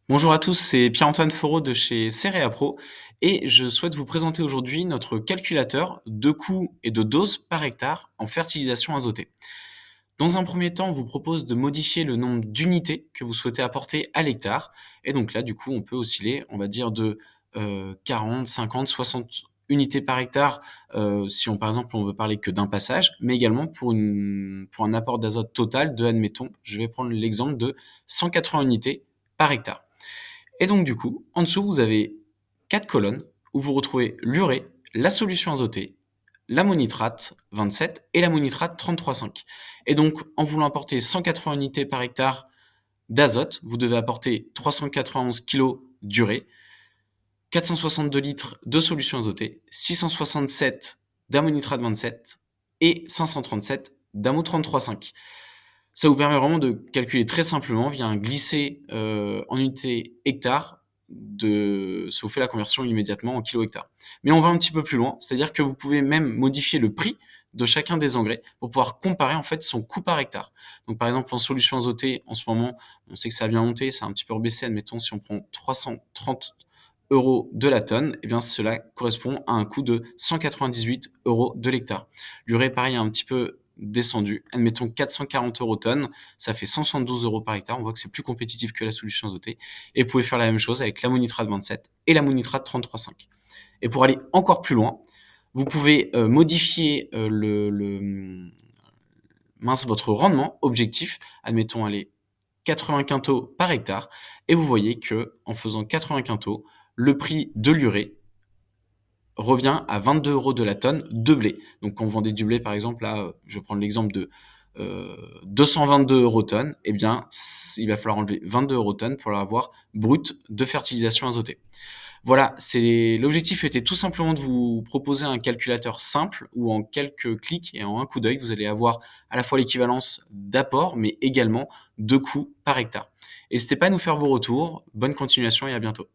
Bonjour à tous, c'est Pierre-Antoine Foreau de chez Cerea Pro et je souhaite vous présenter aujourd'hui notre calculateur de coûts et de doses par hectare en fertilisation azotée. Dans un premier temps, on vous propose de modifier le nombre d'unités que vous souhaitez apporter à l'hectare. Et donc là, du coup, on peut osciller, on va dire, de 40, 50, 60 unités par hectare, si on, par exemple, on veut parler que d'un passage, mais également pour un apport d'azote total de, admettons, je vais prendre l'exemple de 180 unités par hectare. Et donc du coup, en dessous, vous avez 4 colonnes où vous retrouvez l'urée, la solution azotée, l'ammonitrate 27 et l'ammonitrate 33,5. Et donc, en voulant apporter 180 unités par hectare d'azote, vous devez apporter 391 kg d'urée, 462 litres de solution azotée, 667 d'ammonitrate 27 et 537 d'ammo 33,5. Ça vous permet vraiment de calculer très simplement via un glissé en unité hectare, ça vous fait la conversion immédiatement en kilo hectare. Mais on va un petit peu plus loin, c'est-à-dire que vous pouvez même modifier le prix de chacun des engrais pour pouvoir comparer en fait son coût par hectare. Donc par exemple en solution azotée, en ce moment, on sait que ça a bien monté, ça a un petit peu rebaissé, admettons si on prend 330 euros de la tonne, eh bien cela correspond à un coût de 198 euros de l'hectare. L'urée, pareil, a un petit peu descendu. Admettons 440 euros tonne, ça fait 172 euros par hectare. On voit que c'est plus compétitif que la solution azotée. Et vous pouvez faire la même chose avec l'ammonitrate 27 et l'ammonitrate 33,5. Et pour aller encore plus loin, vous pouvez modifier votre rendement objectif. Admettons, allez, 80 quintaux par hectare. Et vous voyez que en faisant 80 quintaux, le prix de l'urée revient à 22 euros de la tonne de blé. Donc quand vous vendez du blé, par exemple, là, je vais prendre l'exemple de 222 euros tonne, eh bien, il va falloir enlever 22 euros tonne pour avoir brut de fertilisation azotée. Voilà, l'objectif était tout simplement de vous proposer un calculateur simple où en quelques clics et en un coup d'œil, vous allez avoir à la fois l'équivalence d'apport, mais également de coûts par hectare. N'hésitez pas à nous faire vos retours. Bonne continuation et à bientôt.